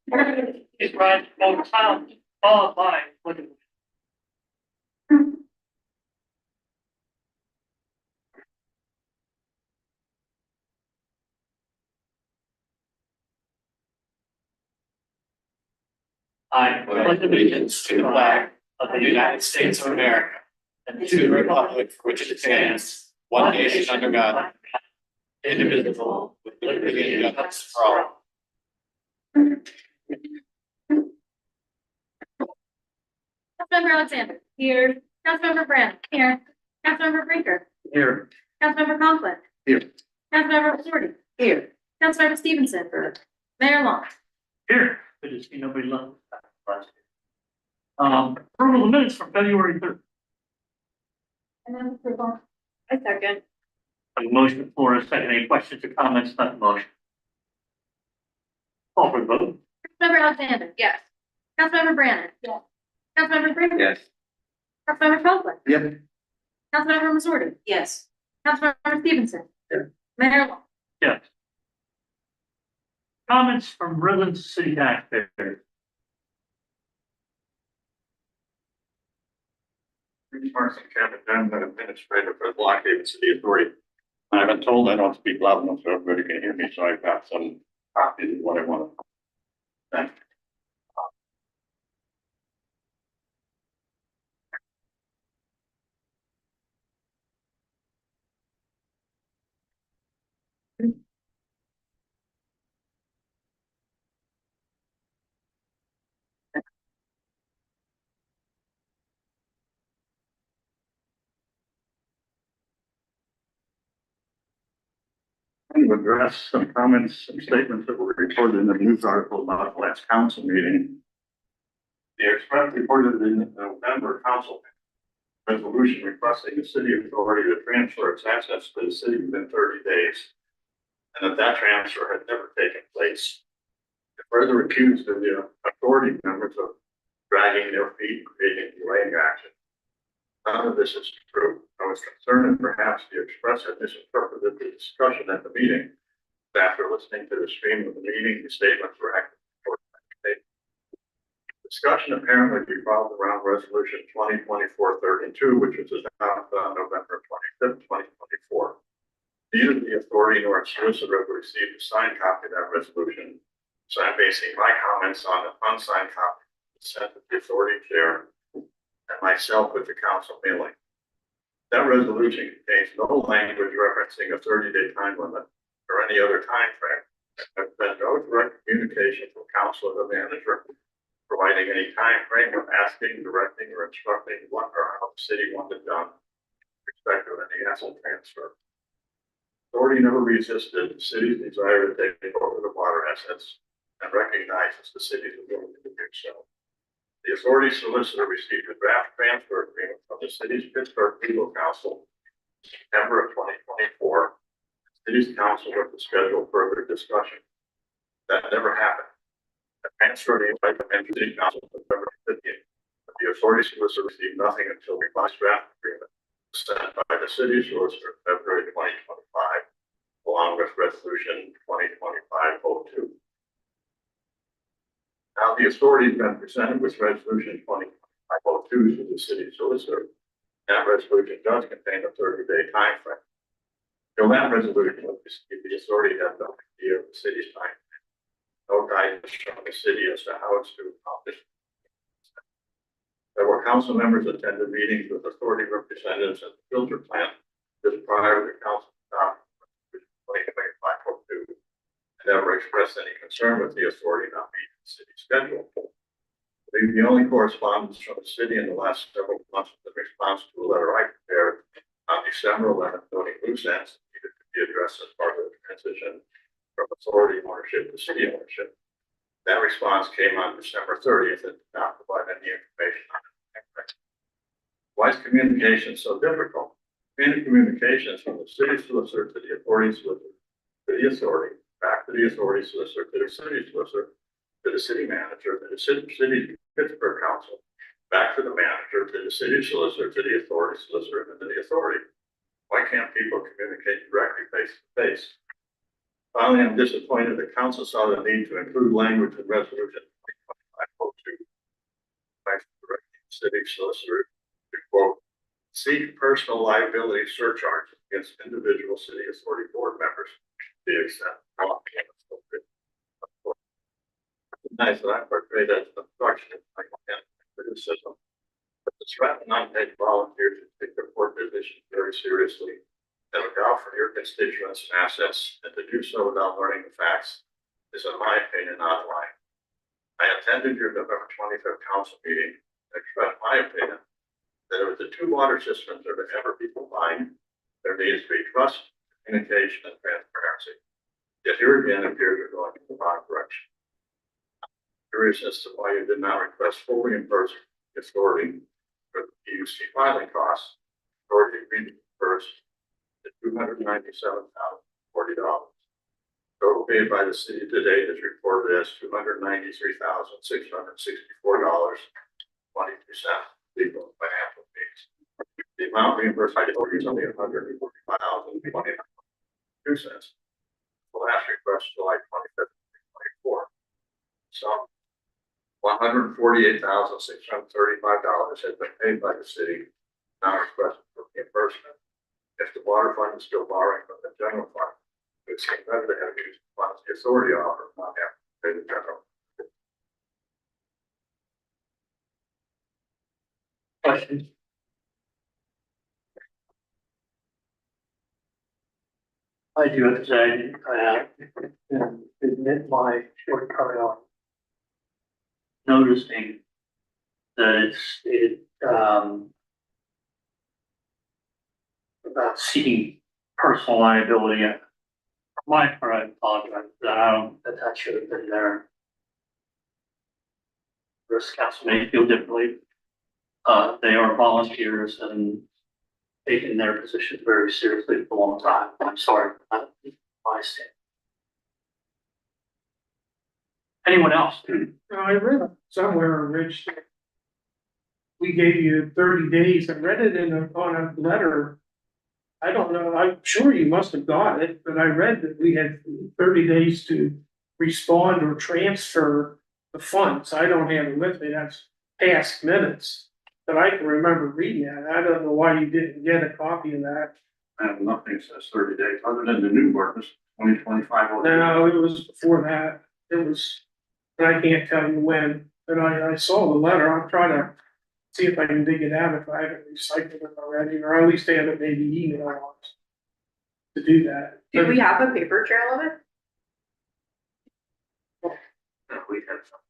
It's right over town, followed by, look at. I pledge allegiance to the flag of the United States of America and to the republic for which it stands, one nation under God, indivisible, with liberty and justice for all. Councilmember Alexander. Here. Councilmember Brand. Here. Councilmember Brinker. Here. Councilmember Conklin. Here. Councilmember Sorty. Here. Councilmember Stevenson. Mayor Long. Here. Good to see nobody left. Approval of minutes from February 3rd. And then approval. I second. A motion for a second. Any questions or comments on the motion? Call for the vote. Councilmember Alexander. Yes. Councilmember Brandon. Yes. Councilmember Brinker. Yes. Councilmember Conklin. Yep. Councilmember Missouri. Yes. Councilmember Stevenson. Yes. Mayor Long. Yes. Comments from residents, city taxpayers. Marcy Kevin Dunn, administrator for the Blockhaven City Authority. I've been told I don't speak loud enough so everybody can hear me, so I've got some copies of what I want to. Thank you. To address some comments and statements that were reported in the news article about the last council meeting. The Express reported in the November council resolution requesting the city authority to transfer its assets to the city within 30 days, and that transfer had never taken place. It further accused the authority members of dragging their feet, creating delaying action. None of this is true. I was concerned that perhaps the Express had misinterpreted the discussion at the meeting. After listening to the stream of the meeting, the statements were acted. Discussion apparently revolved around resolution 2024-32, which was adopted on November 25th, 2024. Neither the authority nor its solicitor have received a signed copy of that resolution, so I'm basing my comments on an unsigned copy sent to the authority chair and myself with the council mailing. That resolution contains no language referencing a 30-day time limit or any other time frame. There's been no direct communication from council or the manager providing any time frame or asking, directing, or instructing what or how the city wanted done with respect to any asset transfer. Authority never resisted the city's desire to take over the water assets and recognizes the city's ability to do so. The authority solicitor received a draft transfer agreement from the city's Pittsburgh legal counsel in September of 2024. The city's council was to schedule further discussion. That never happened. The transfer invite from the city council on November 15th. But the authority solicitor received nothing until the revised draft agreement was sent by the city solicitor in February 2025, along with resolution 2025-02. Now the authority has been presented with resolution 2025-02 to the city solicitor. That resolution does contain a 30-day time frame. Until that resolution was received, the authority had no idea of the city's time frame. No guidance from the city as to how it's to accomplish. There were council members attended meetings with authority representatives at the filter plant just prior to the council adopting 2025-02. Never expressed any concern with the authority not meeting the city schedule. The only correspondence from the city in the last several months was in response to a letter I prepared on December 11th, noting loose ends that needed to be addressed as part of the transition from authority ownership to city ownership. That response came on December 30th and did not provide any information on it. Why is communication so difficult? Communications from the city solicitor to the authority solicitor to the authority, back to the authority solicitor, to the city solicitor, to the city manager, to the city Pittsburgh council, back to the manager, to the city solicitor, to the authority solicitor, and to the authority. Why can't people communicate directly face to face? Finally, I'm disappointed the council saw the need to include language in resolution 2025-02. Directing the city solicitor to quote, seek personal liability surcharge against individual city authority board members to the extent. Nice that I portrayed as obstruction, I can't criticism. But the threat of non-paid volunteers to take their board position very seriously and look out for your constituents and assets, and to do so without learning the facts is, in my opinion, not lying. I attended your November 25th council meeting and expressed my opinion that if the two water systems are to ever be combined, there needs to be trust, communication, and transparency. Yet here again, it appears you're going in the wrong direction. Curious as to why you did not request full reimbursement authority for the PUC filing costs. Authority agreed to reimburse the $297,040. Total paid by the city to date is reported as $293,664.22. Legal and financial fees. The amount reimbursed by the authority is only $145,022. The last request July 25th, 2024. So $148,635 has been paid by the city, now requested for reimbursement. If the water fund is still borrowing from the general fund, it would seem better to have used the funds the authority offered, not have to pay the general. Questions? I do have to say, and admit my shortcoming on noticing that it's stated, about seeking personal liability. For my part, I apologize, that I don't, that should have been there. Risk council may feel differently. They are volunteers and taken their position very seriously for a long time. I'm sorry, my stand. Anyone else? No, I read somewhere, Rich, that we gave you 30 days. I read it on a letter. I don't know, I'm sure you must have got it, but I read that we had 30 days to respond or transfer the funds. I don't have it with me, that's past minutes. But I can remember reading that. I don't know why you didn't get a copy of that. I have nothing says 30 days, other than the new ordinance, 2025. No, it was before that. It was, and I can't tell you when, but I saw the letter. I'm trying to see if I can dig it out if I haven't recycled it already, or at least have it maybe emailed to do that. Do we have a paper trail of it? We have some.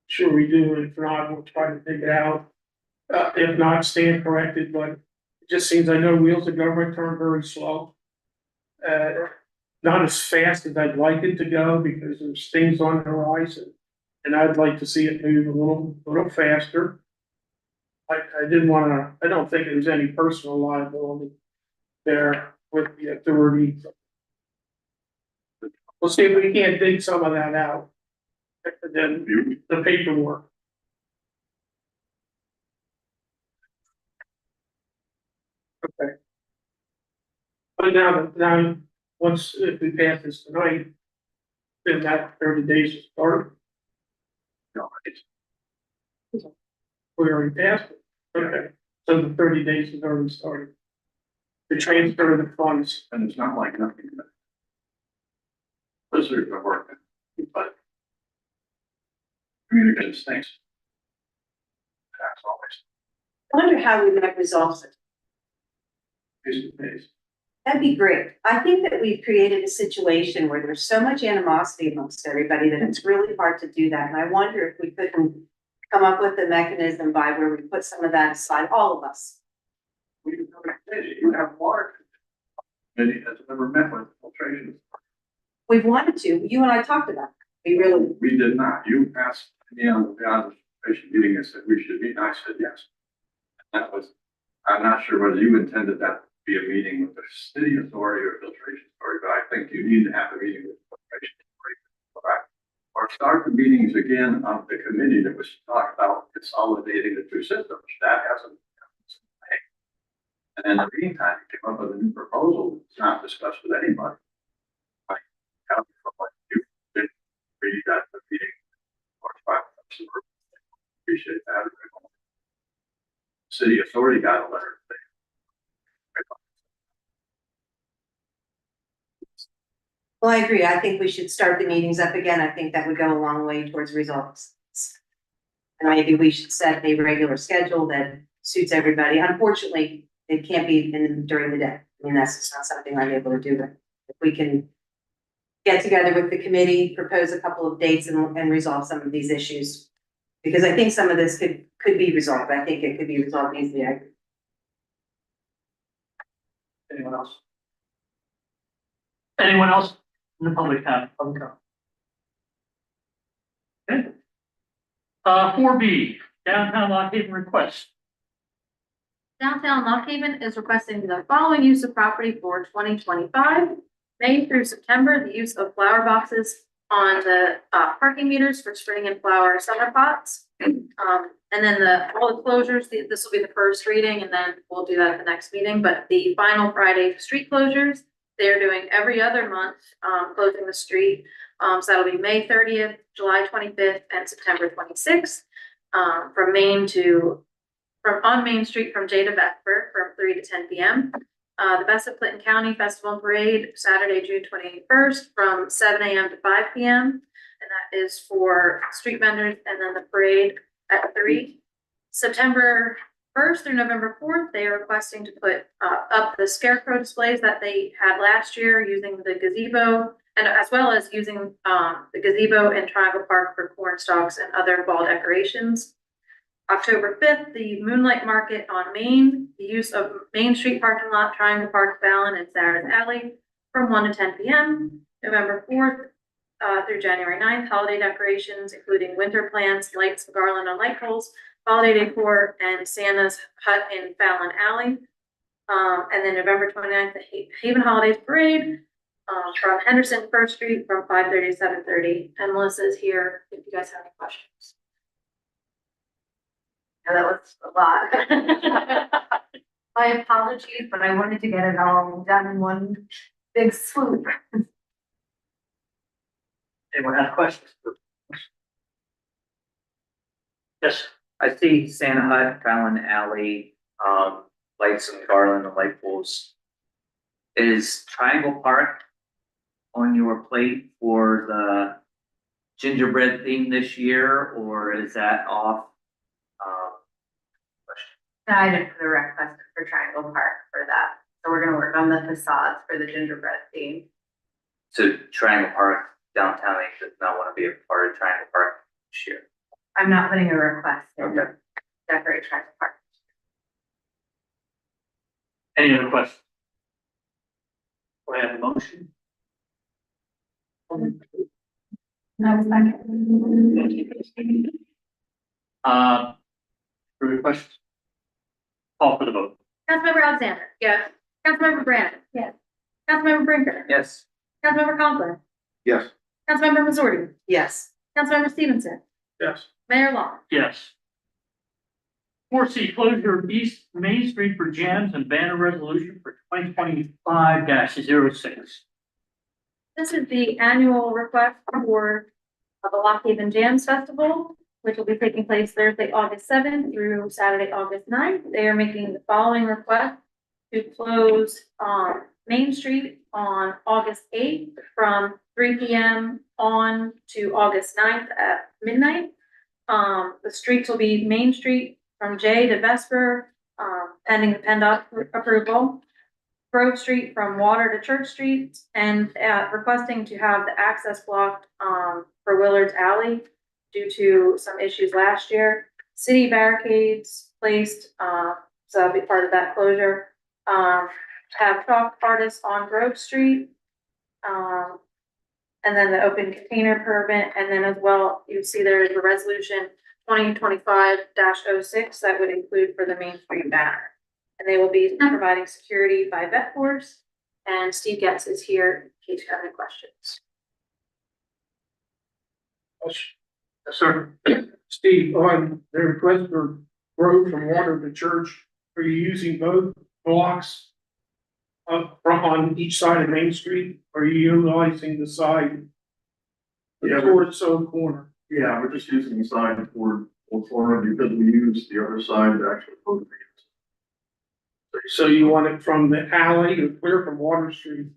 Sure we do. If not, we'll try to dig it out. If not, stand corrected, but it just seems, I know wheels of government turn very slow. Not as fast as I'd like it to go because there's things on the horizon. And I'd like to see it move a little faster. I didn't wanna, I don't think there's any personal liability there with the authority. We'll see if we can't dig some of that out. And then the paperwork. Okay. But now, once, if we pass this tonight, then that 30 days is started. No, it's We already passed it. Okay, so the 30 days is already started. The transfer of the funds. and it's not like nothing. This is the work, but communication stinks. That's always I wonder how we might resolve it. piece of pace. That'd be great. I think that we've created a situation where there's so much animosity amongst everybody that it's really hard to do that. And I wonder if we couldn't come up with a mechanism by where we put some of that aside, all of us. You have water. Committee has never met with filtration. We've wanted to, you and I talked about it. We really, We did not. You asked me on the observation meeting and said we should meet, and I said yes. That was, I'm not sure whether you intended that to be a meeting with the city authority or filtration authority, but I think you need to have a meeting with the filtration authority. Or start the meetings again of the committee that was talked about consolidating the two systems. That hasn't. And in the meantime, you came up with a new proposal that's not discussed with anybody. read that in the meeting. March 5th. Appreciate that. City authority got a letter. Well, I agree. I think we should start the meetings up again. I think that would go a long way towards results. And maybe we should set a regular schedule that suits everybody. Unfortunately, it can't be during the day. I mean, that's just not something I'm able to do, but if we can get together with the committee, propose a couple of dates and resolve some of these issues. Because I think some of this could be resolved. I think it could be resolved easily. Anyone else? Anyone else in the public have public comment? Okay. 4B, downtown Lock Haven request. Downtown Lock Haven is requesting the following use of property for 2025, May through September, the use of flower boxes on the parking meters for spring and flower summer pots. And then all the closures, this will be the first reading, and then we'll do that at the next meeting, but the final Friday street closures, they're doing every other month, closing the street. So that'll be May 30th, July 25th, and September 26th, on Main Street from J to Bedford from 3 to 10 p.m. The Best of Clinton County Festival and Parade, Saturday, June 21st, from 7 a.m. to 5 p.m. And that is for street vendors, and then the parade at 3. September 1st through November 4th, they are requesting to put up the scarecrow displays that they had last year using the gazebo, and as well as using the gazebo in Triangle Park for corn stalks and other fall decorations. October 5th, the Moonlight Market on Main, the use of Main Street parking lot, Triangle Park, Fallon, and Sarah's Alley from 1 to 10 p.m. November 4th through January 9th, holiday decorations, including winter plants, lights, garland on light poles, holiday decor, and Santa's hut in Fallon Alley. And then November 29th, the Haven Holidays Parade from Henderson to First Street from 5:30 to 7:30. And Melissa's here if you guys have any questions. Yeah, that was a lot. My apologies, but I wanted to get it all done in one big swoop. Anyone have questions? Yes. I see Santa Hut, Fallon Alley, lights and garland and light poles. Is Triangle Park on your plate for the gingerbread theme this year, or is that off? I did put a request for Triangle Park for that, so we're gonna work on the facades for the gingerbread theme. So Triangle Park downtown does not want to be a part of Triangle Park this year. I'm not putting a request in Okay. to decorate Triangle Park. Any other questions? We have a motion. Further questions? Call for the vote. Councilmember Alexander. Yes. Councilmember Brandon. Yes. Councilmember Brinker. Yes. Councilmember Conklin. Yes. Councilmember Missouri. Yes. Councilmember Stevenson. Yes. Mayor Long. Yes. 4C, closure of East Main Street for jams and banner resolution for 2025-06. This is the annual request for the Lock Haven Jams Festival, which will be taking place Thursday, August 7th through Saturday, August 9th. They are making the following request to close Main Street on August 8th from 3 p.m. on to August 9th at midnight. The streets will be Main Street from J to Vesper, pending the PennDOT approval. Grove Street from Water to Church Street, and requesting to have the access blocked for Willard's Alley due to some issues last year. City barricades placed, so that'll be part of that closure. Have chalk artists on Grove Street. And then the open container permit, and then as well, you see there is a resolution 2025-06 that would include for the Main Street banner. And they will be providing security by vet force, and Steve Getz is here in case you have any questions. Yes, sir. Steve, on the request for road from Water to Church, are you using both blocks up front on each side of Main Street? Or are you utilizing the side Yeah, towards Oak Corner. Yeah, we're just using the sign for Old Corner because we use the other side to actually put the. So you want it from the alley or clear from Water Street?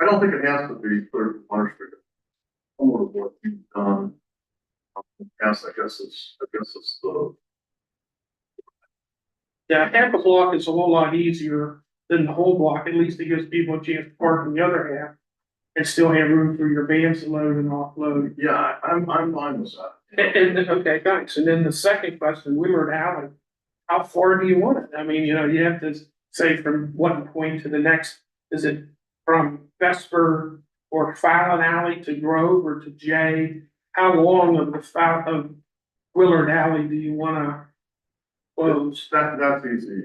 I don't think it has to be clear from Water Street. Some of what we've done. Yes, I guess it's the. Yeah, half a block is a whole lot easier than the whole block. At least it gives people a chance to park in the other half and still have room for your vans to load and offload. Yeah, I'm fine with that. Okay, thanks. And then the second question, Willard Alley, how far do you want it? I mean, you have to say from one point to the next. Is it from Vesper or Fallon Alley to Grove or to J? How long of of Willard Alley do you wanna close? That's easy.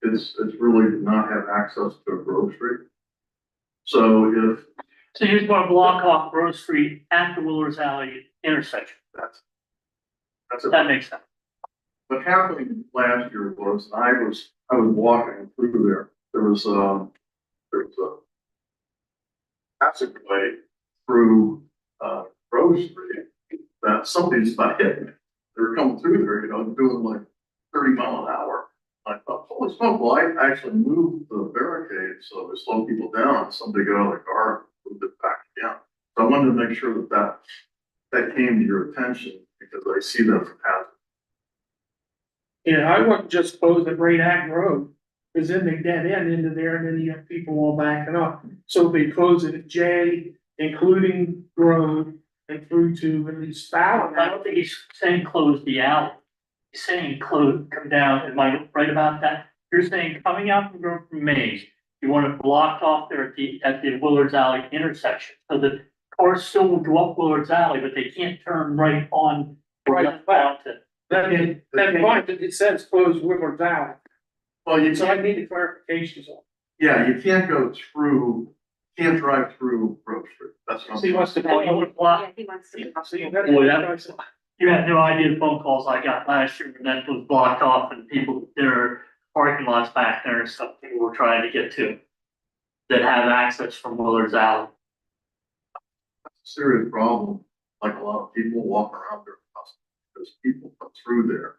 It's really to not have access to a Grove Street. So if So you just want to block off Grove Street at the Willard's Alley intersection. that's it. That makes sense. What happened last year was I was walking through there. There was a passageway through Grove Street that somebody just about hit me. They were coming through there, doing like 30 mph. I thought, holy smoke, well, I actually moved the barricade so to slow people down. Somebody got out of the car and moved it back again. So I wanted to make sure that came to your attention because I see that from happening. Yeah, I wouldn't just close it right at Grove, because then they dead end into there and then you have people all backing up. So if they close it at J, including Grove and through to at least Fallon. I don't think he's saying close the alley. He's saying come down. Am I right about that? You're saying coming out from Grove from Maze, you want it blocked off there at the Willard's Alley intersection. So that cars still will go up Willard's Alley, but they can't turn right on. Right. Fountain. That's fine, but it says close Willard Valley. Well, you So I can't, needed clarifications on. yeah, you can't drive through Grove Street. That's not. So he wants to. Oh, you would block. Yeah, he wants to. So you gotta- Boy, You had no idea the phone calls I got last year when that was blocked off and people, there are parking lots back there and stuff people were trying to get to. That have access from Willard's Alley. Serious problem, like a lot of people walk around there because people come through there.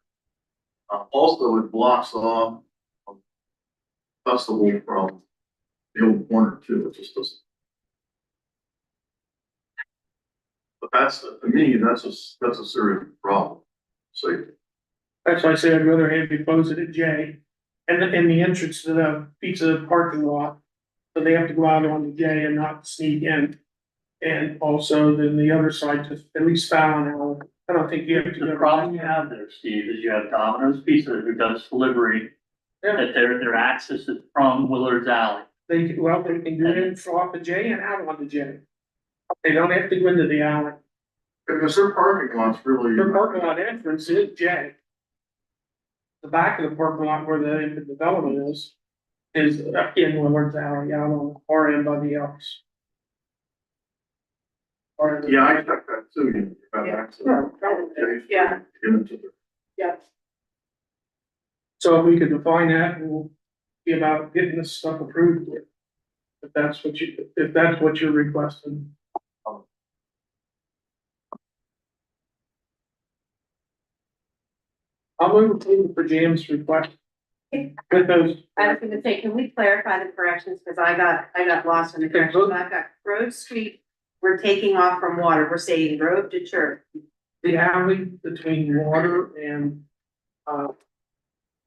Also, it blocks off festival from the old corner too, it just doesn't. But to me, that's a serious problem, safety. That's why I say I'd rather have you close it at J. And the entrance to the pizza parking lot. So they have to go out onto J and not sneak in. And also then the other side to at least Fallon Alley. I don't think you have to. The problem you have there, Steve, is you have Domino's Pizza who does delivery. Yeah. That their access is from Willard's Alley. They can do it off the J and out on the J. They don't have to go into the alley. Because their parking lot's really. Their parking lot entrance is J. The back of the parking lot where the development is in Willard's Alley, out on RM by the Elks. Yeah, I checked that too, you have access. Yeah. Get into the. Yeah. So if we could define that, we'll be about getting this stuff approved with. If that's what you're requesting. I'll move for James' request. With those, I was gonna say, can we clarify the corrections, because I got lost in the corrections, I've got Grove Street, we're taking off from Water, we're saying Grove to Church. the alley between Water and,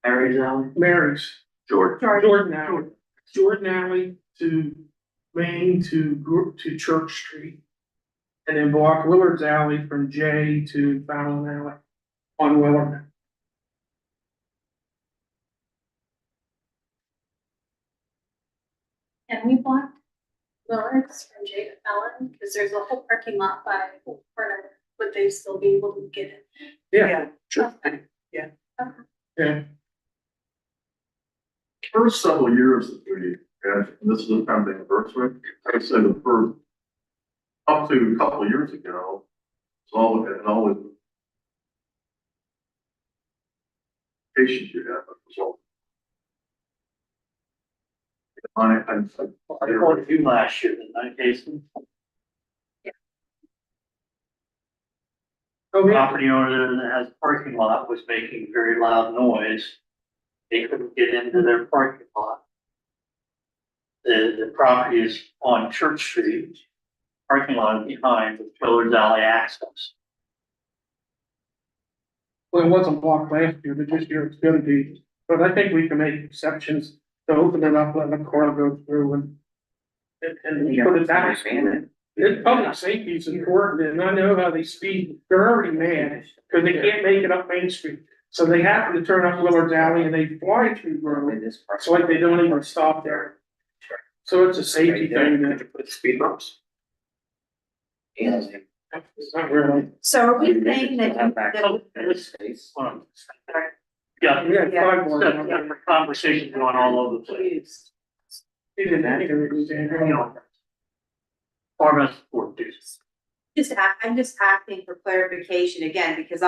Mary's Alley. Mary's. George. Jordan Alley to Main to Church Street. And then block Willard's Alley from J to Fallon Alley on Willard. Can we block Willard's from J to Fallon? Because there's a whole parking lot by Corner. Would they still be able to get it? Yeah, sure. Yeah. Yeah, First several years that we had, and this is a kind of anniversary, I'd say the first, up to a couple of years ago, it's always patients you have as well. I called you last year, didn't I, Jason? Oh, yeah. property owner that has a parking lot was making very loud noise. They couldn't get into their parking lot. The property is on Church Street, parking lot behind the Miller's Alley access. Well, it wasn't blocked last year, but this year it's gonna be, but I think we can make exceptions to open it up, let the car go through and put it back. Public safety is important, and I know how they speed, they're already mad, because they can't make it up Main Street. So they happen to turn up Willard's Alley and they fly through Grove, it's like they don't even stop there. So it's a safety thing, Put speed bumps. it's not really. So are we saying that, Yeah, We had five more. different conversations going all over the place. He didn't have to. Farmers support this. I'm just asking for clarification again, because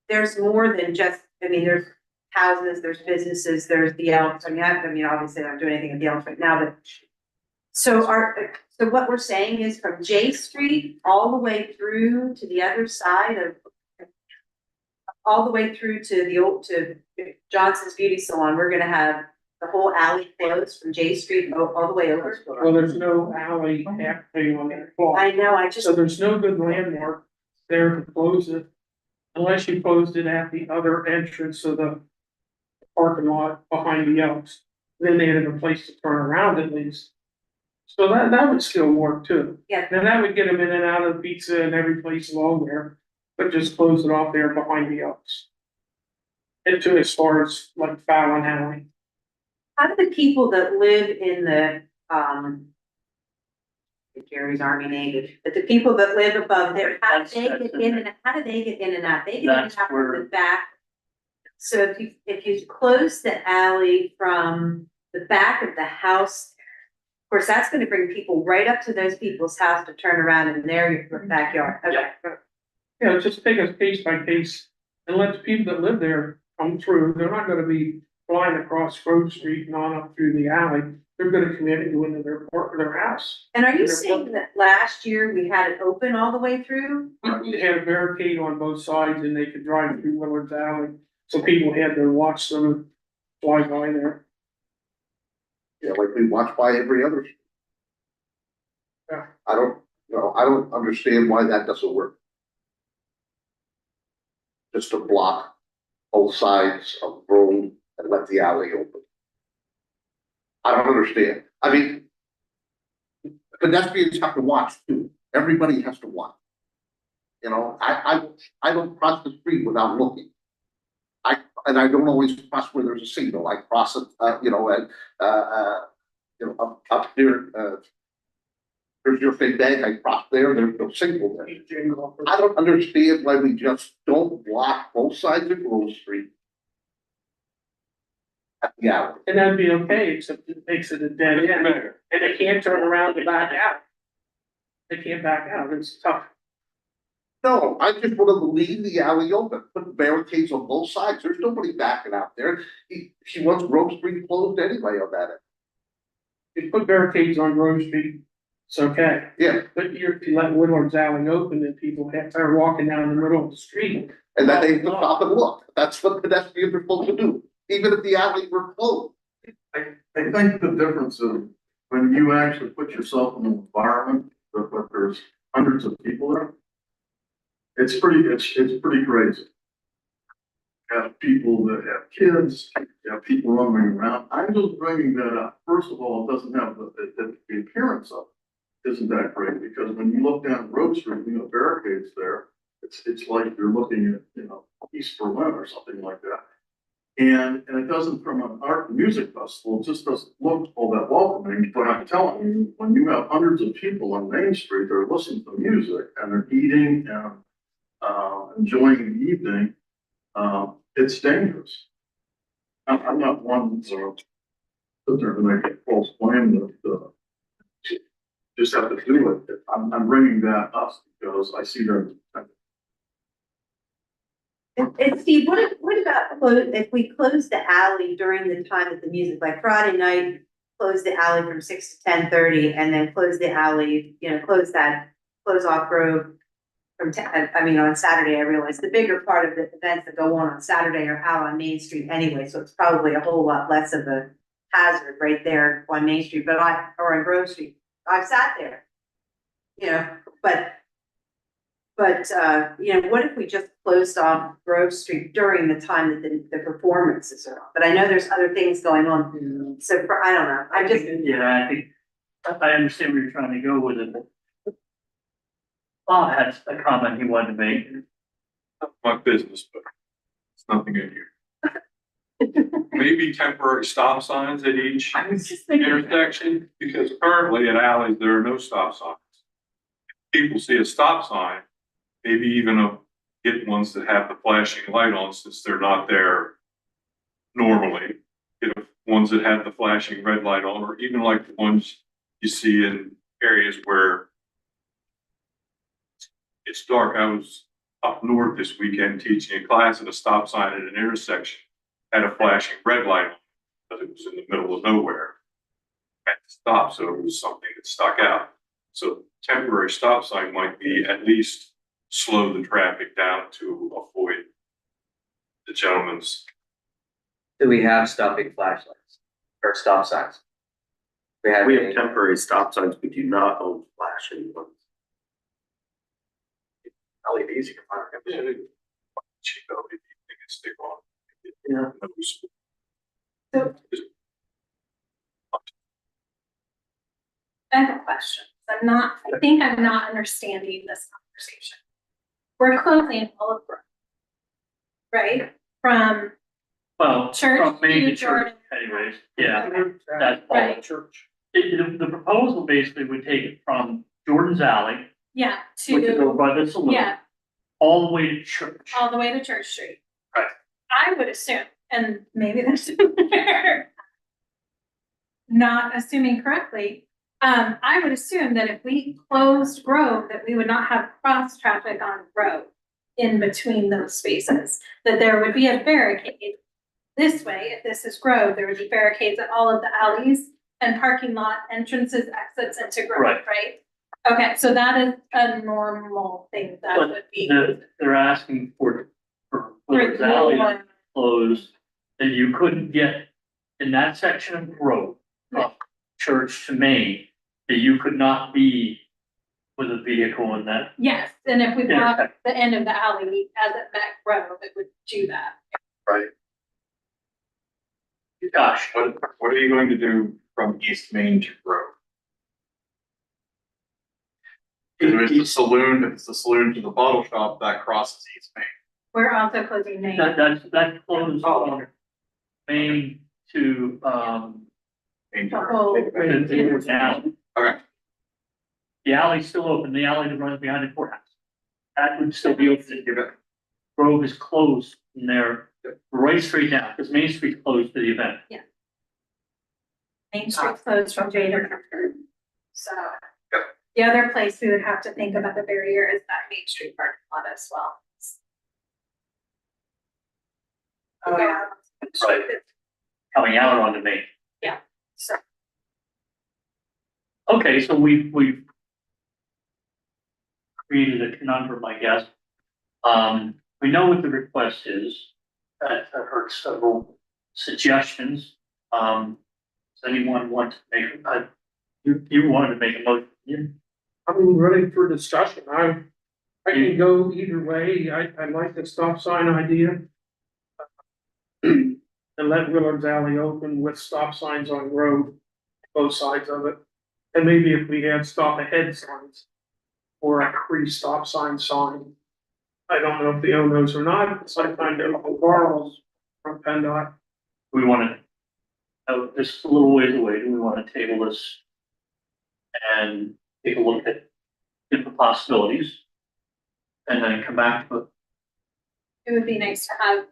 there's more than just, I mean, there's houses, there's businesses, there's the Elks, obviously I'm not doing anything with the Elks right now, but. So what we're saying is from J Street all the way through to the other side of. All the way through to Johnson's Beauty Salon, we're gonna have the whole alley closed from J Street all the way over. Well, there's no alley actually on that block. I know, I just, So there's no good landmark there to close it. Unless you closed it at the other entrance of the parking lot behind the Elks. Then they had a place to turn around at least. So that would still work too. yeah, Then that would get them in and out of pizza and every place along there, but just close it off there behind the Elks. Into as far as like Fallon Alley. how do the people that live in the, Jerry's Army Navy, but the people that live above there, how do they get in and out? They get in and That's out where- from the back. So if you close the alley from the back of the house, of course, that's gonna bring people right up to those people's house to turn around in their backyard. Okay. Yeah, just take us case by case and let the people that live there come through. They're not gonna be flying across Grove Street and on up through the alley. They're gonna come in and go into their house. And are you saying that last year we had it open all the way through? We had a barricade on both sides and they could drive through Willard's Alley. So people had to watch them fly by there. Yeah, like we watch by every other. Yeah. I don't understand why that doesn't work. Just to block both sides of the road and let the alley open. I don't understand. I mean, pedestrians have to watch too. Everybody has to watch. You know, I don't cross the street without looking. And I don't always cross where there's a signal. I cross it, up there, there's your big bag, I cross there, there's no signal there. I don't understand why we just don't block both sides of Grove Street. At the alley. And that'd be okay, except it makes it a dead end. And they can't turn around and back out. They can't back out. It's tough. No, I just wanna leave the alley open, put barricades on both sides, there's nobody backing out there. She wants Grove Street closed anyway on that end. If you put barricades on Grove Street, it's okay. Yeah, But if you let Willard's Alley open and people are walking down the middle of the street. and that they have to stop and look, that's what pedestrians are supposed to do, even if the alley were closed. I think the difference is when you actually put yourself in an environment that there's hundreds of people there. It's pretty crazy. Have people that have kids, have people running around. I'm just bringing that up. First of all, it doesn't have the appearance of it. Isn't that great? Because when you look down Road Street, barricades there, it's like you're looking at, East Berlin or something like that. And it doesn't, from an art and music festival, it just doesn't look all that welcoming, but I'm telling you, when you have hundreds of people on Main Street, they're listening to music and they're eating and enjoying the evening, it's dangerous. I'm not one to sit there and make a false claim that just have to do it. I'm bringing that up because I see there. And Steve, what about if we close the alley during the time of the music, like Friday night, close the alley from 6 to 10:30 and then close the alley, close off Grove I mean, on Saturday, I realize the bigger part of the events that go on Saturday are out on Main Street anyway, so it's probably a whole lot less of a hazard right there on Main Street, or on Grove Street. I've sat there. You know, but, you know, what if we just closed off Grove Street during the time that the performances are on? But I know there's other things going on, so I don't know, I just. Yeah, I think, I understand where you're trying to go with it. Bob had a comment he wanted to make. My business, but it's nothing in here. Maybe temporary stop signs at each I was just thinking. intersection, because currently at alleys, there are no stop signs. People see a stop sign, maybe even get ones that have the flashing light on, since they're not there normally. Get ones that have the flashing red light on, or even like the ones you see in areas where it's dark. I was up north this weekend teaching a class, and a stop sign at an intersection had a flashing red light on, because it was in the middle of nowhere. Had to stop, so it was something that stuck out. So temporary stop sign might be at least slow the traffic down to avoid the gentleman's. Do we have stopping flashlights or stop signs? We have temporary stop signs, we do not own flashing ones. LEDs you can find. Yeah, cheap LED, they can stick on. Yeah. I have a question. I think I'm not understanding this conversation. We're closing all of Grove. Right? From, Well, Church from Main to to church Jordan. anyways, yeah, that's all Right. church. The proposal basically would take it from Jordan's Alley, yeah, which is over to, by the saloon, yeah, all the way to church. all the way to Church Street. Right. I would assume, and maybe there's not assuming correctly, I would assume that if we closed Grove, that we would not have cross traffic on Grove in between those spaces, that there would be a barricade. This way, if this is Grove, there would be barricades at all of the alleys and parking lot entrances, exits into Grove, Right. right? Okay, so that is a normal thing that But would be. they're asking for Willard's Alley to close, that you couldn't get in that section of Grove, from Church to Main, that you could not be with a vehicle in that. Yes, and if we block intersection. the end of the alley as it met Grove, it would do that. Right. Gosh, What are you going to do from East Main to Grove? If it's the saloon to the bottle shop, that crosses East Main. We're also closing Main. that closed on Main to, Main The to- whole- the alley. Okay. The alley's still open, the alley that runs behind the courthouse. That would still be open. Grove is closed from there, right straight down, because Main Street's closed to the event. Main Street's closed from J to Comfort. So the other place we would have to think about the barrier is that Main Street parking lot as well. Right. Coming out onto Main. So Okay, so we've created a conundrum, I guess. We know what the request is. I heard several suggestions. Does anyone want to make, you wanted to make a motion? I'm ready for discussion. I can go either way. I like the stop sign idea. And let Willard's Alley open with stop signs on Grove, both sides of it. And maybe if we had stop ahead signs or a pre-stop sign. I don't know if they own those or not, sometimes they're borrows from PennDOT. We want to, this is a little ways away. Do we want to table this and take a look at different possibilities? And then come back to it? it would be nice to have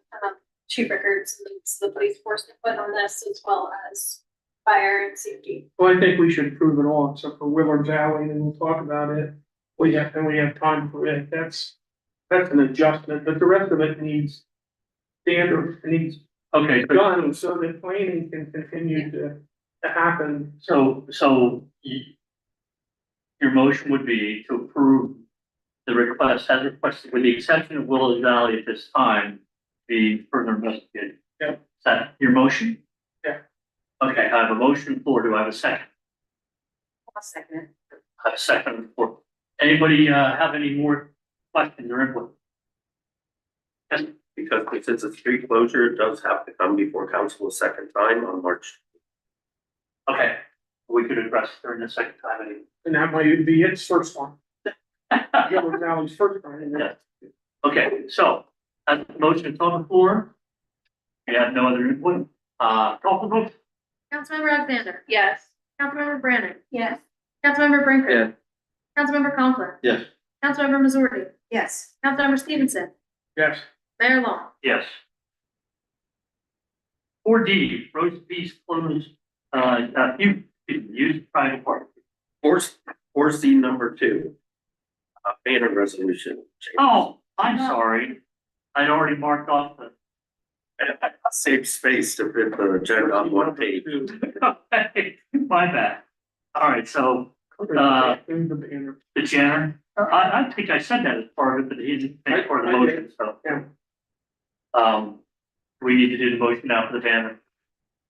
chief records and the police force input on this as well as fire and safety. Well, I think we should prove it all except for Willard's Alley and we'll talk about it. We have time for it. That's an adjustment, but the rest of it needs standard, it needs Okay, but done so that planning can continue to happen. so your motion would be to approve the request has requested, with the exception of Willow Valley at this time, be further investigated. Yep. Is that your motion? Yeah. Okay, I have a motion for, do I have a second? I'll second it. I have a second for, anybody, have any more questions or input? Yes, Because if it's a street closure, it does have to come before council a second time on March. okay, we could address during the second time anyway. And that might be its first one. Yellow Valley's first one. Yeah. Okay, so, as the motion is on the floor, we have no other input, call for vote. Councilmember Alexander. Yes. Councilmember Brandon. Yes. Councilmember Brinker. Yeah. Councilmember Conklin. Yes. Councilmember Missouri. Yes. Councilmember Stevenson. Yes. Mayor Long. Yes. 4D, roads and fees closed, you use private park. Four C number 2. Banner resolution. Oh, I'm sorry. I'd already marked off the. Save space to fit the agenda on one page. Okay, my bad. All right, so In the banner. the Janner, I think I said that as part of it, but he didn't make part of the motion, so. Yeah. We need to do the motion now for the banner.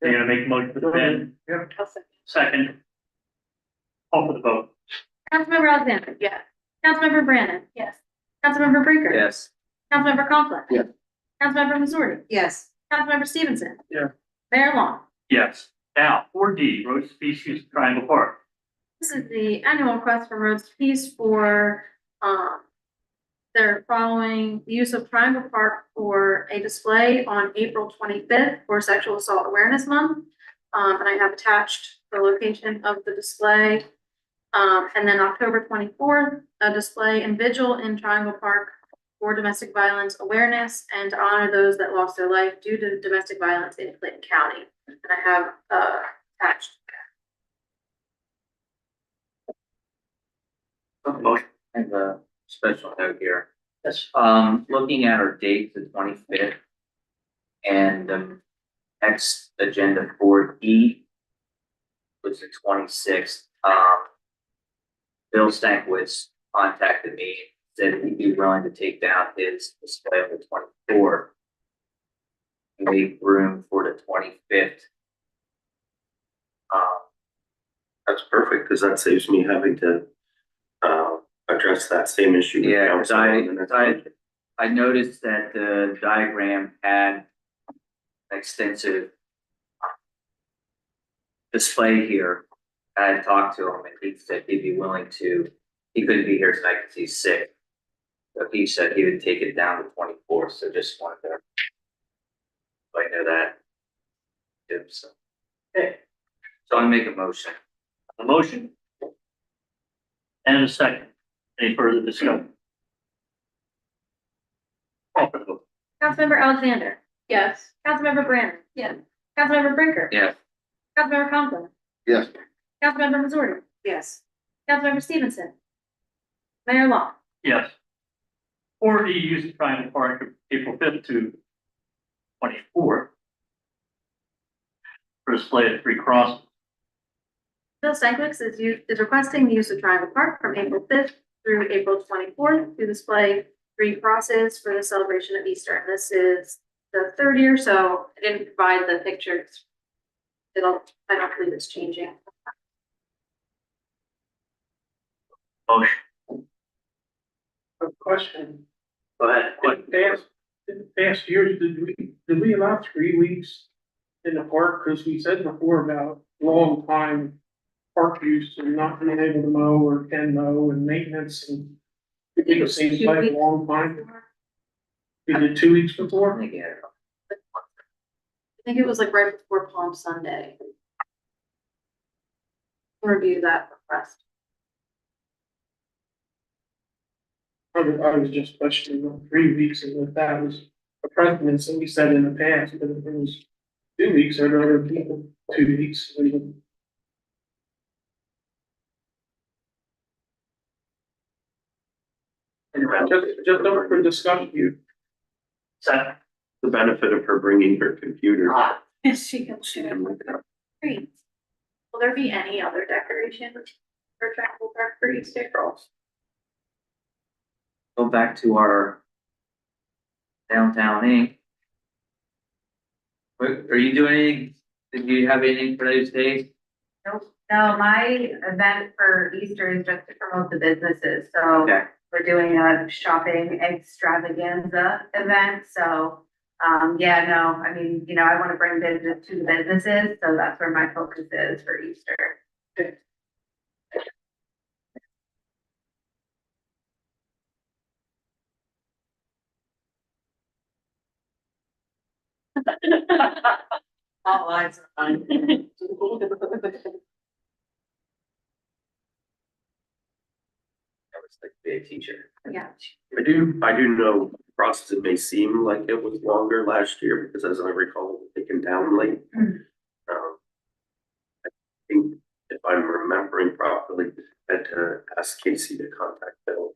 You're gonna make a motion for the banner, Yep. second. Call for the vote. Councilmember Alexander. Yes. Councilmember Brandon. Yes. Councilmember Brinker. Yes. Councilmember Conklin. Yes. Councilmember Missouri. Yes. Councilmember Stevenson. Yeah. Mayor Long. Yes. Now, 4D, road species Triangle Park. This is the annual request from Roads to Peace for, they're following the use of Triangle Park for a display on April 25th for Sexual Assault Awareness Month. And I have attached the location of the display. And then October 24th, a display and vigil in Triangle Park for domestic violence awareness and to honor those that lost their life due to domestic violence in Clinton County. And I have, attached. Motion. I have a special note here. Yes. Looking at our date, the 25th. And next agenda for E was the 26th. Bill Stankwitz contacted me, said he'd be willing to take down his display on the 24th. Make room for the 25th. That's perfect, because that saves me having to address that same issue. with Yeah, cause council on the next budget. I noticed that the diagram had an extensive display here. I had talked to him and he said he'd be willing to, he couldn't be here tonight because he's sick. So he said he would take it down to 24th, so just wanted to let you know that. Yeah, so. Okay. So I make a motion. A motion? And a second. Any further discussion? Call for the vote. Councilmember Alexander. Yes. Councilmember Brandon. Yes. Councilmember Brinker. Yes. Councilmember Conklin. Yes. Councilmember Missouri. Yes. Councilmember Stevenson. Mayor Long. Yes. 4D use of Triangle Park of April 5th to 24th. For display at 3 Crossings. Bill Stankwitz is requesting the use of Triangle Park from April 5th through April 24th to display 3 crosses for the celebration of Easter. And this is the 3rd year, so I didn't provide the pictures. I don't believe it's changing. Motion. A question. Go ahead. In past years, did we allow 3 weeks in the park? Because we said before about long time park use and not being able to mow or can mow and maintenance and it seems like a long time. We did 2 weeks before. I think it was like right before Palm Sunday. Review that request. I was just questioning on 3 weeks and if that was a precedent, so we said in the past, but if it was 2 weeks or other people, 2 weeks. Just over for discussion, you. Second. The benefit of her bringing her computer. She can She share. can look it up. Great. Will there be any other decorations for Triangle Park for Easter? go back to our downtown Inc. Are you doing anything? Did you have anything for those days? Nope. No, my event for Easter is just to promote the businesses, so Okay. we're doing a shopping extravaganza event, so. Yeah, no, I mean, I want to bring business to the businesses, so that's where my focus is for Easter. All eyes are on. I was like, be a teacher. Yeah. I do know process, it may seem like it was longer last year, because as I recall, it was taken down late. I think if I'm remembering properly, I had to ask Casey to contact Bill.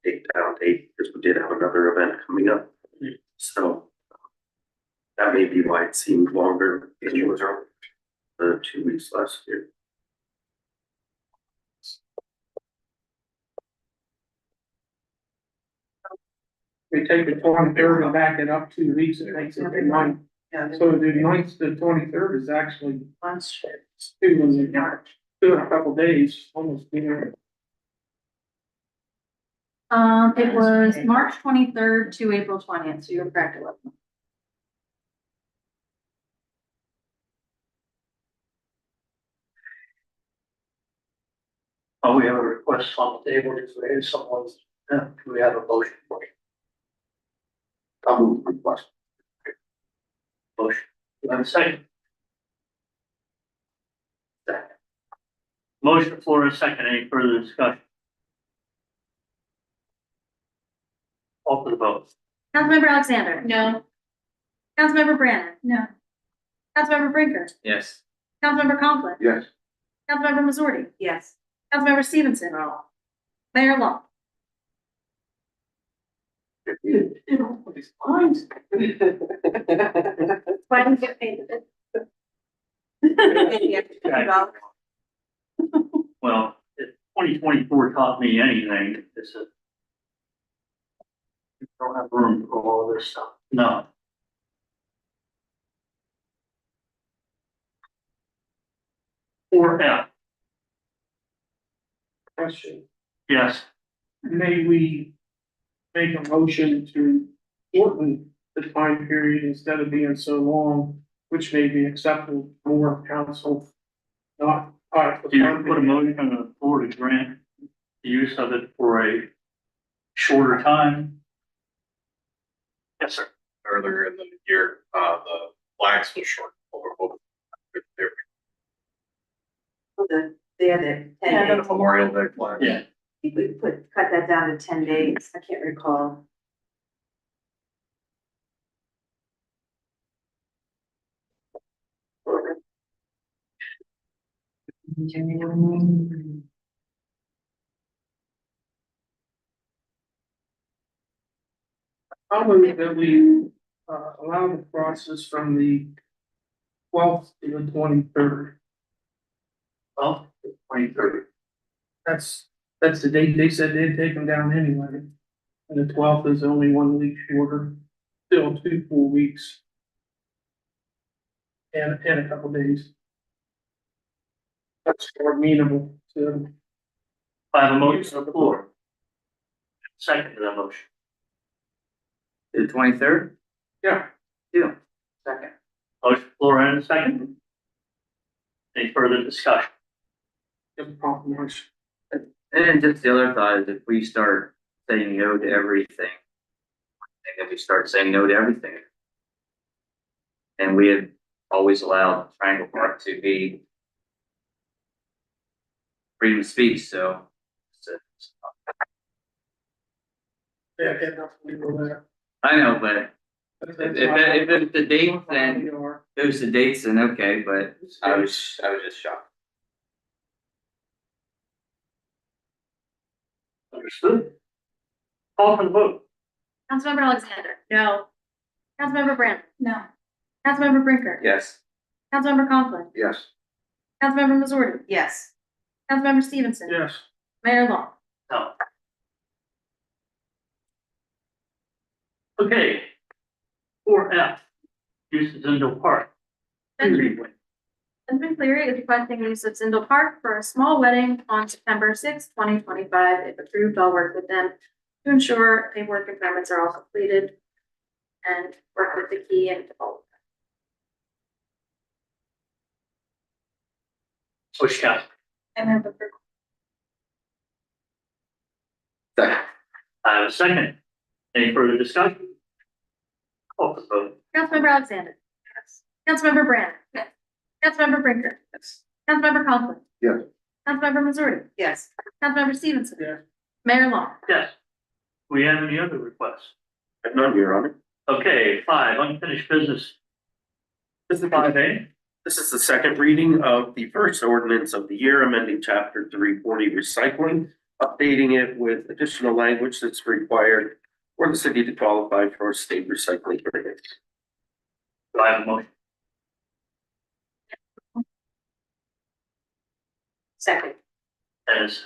Take down date, because we did have another event coming up. So that may be why it seemed longer than it was the 2 weeks last year. We take the 23rd and back it up 2 weeks, it makes it the 9th. So the 9th to 23rd is actually Lunch. two in a couple days, almost there. It was March 23rd to April 20th, so you're correct. It was. Oh, we have a request on the table, is there someone's, do we have a motion for it? I'll move the request. Motion, do I have a second? Second. Motion floor is second, any further discussion? Call for the vote. Councilmember Alexander. No. Councilmember Brandon. No. Councilmember Brinker. Yes. Councilmember Conklin. Yes. Councilmember Missouri. Yes. Councilmember Stevenson. Mayor Long. Why didn't you get paid? Well, if 2024 taught me anything, it's a you don't have room for all of this stuff. No. Four F, Question, yes. may we make a motion to shorten the time period instead of being so long, which may be acceptable to more council, not. Do you put a motion on the floor to grant the use of it for a shorter time? Yes, sir. Earlier in the year, the flags was short. The other 10 Yeah, days. the Memorial Day flag. Yeah. I think we cut that down to 10 days. I can't recall. I'll move that we, allow the process from the 12th to the 23rd. Well, 23rd. That's the date they said they'd take them down anyway. And the 12th is only 1 week shorter, still 2 full weeks. And a couple days. That's more amenable to. I have a motion on the floor. Second to that motion. The 23rd? Yeah. Yeah. Second. Motion floor and a second. Any further discussion? Just compromise. And just the other thought is if we start saying no to everything, and then we start saying no to everything. And we had always allowed Triangle Park to be freedom of speech, so. Yeah, nothing to do with that. I know, but if it's the date, then it was the dates, then okay, but I was just shocked. Understood. Call for the vote. Councilmember Alexander. No. Councilmember Brandon. No. Councilmember Brinker. Yes. Councilmember Conklin. Yes. Councilmember Missouri. Yes. Councilmember Stevenson. Yes. Mayor Long. No. Okay. 4F, use of Zindle Park. Benjamin Cleary is requesting use of Zindle Park for a small wedding on September sixth, 2025. If approved, I'll work with them to ensure paperwork and permits are all completed and work with the key and all. Bush County. I move approval. Second. I have a second. Any further discussion? Call for the vote. Councilmember Alexander. Yes. Councilmember Brand. Yes. Councilmember Brinker. Yes. Councilmember Conklin. Yes. Councilmember Missouri. Yes. Councilmember Stevenson. Yeah. Mayor Long. Yes. We have any other requests? None, Your Honor. Okay, 5, unfinished business. This is 5A. This is the second reading of the first ordinance of the year, amending chapter 340 recycling, updating it with additional language that's required for the city to qualify for state recycling credits. Do I have a motion? Second. As,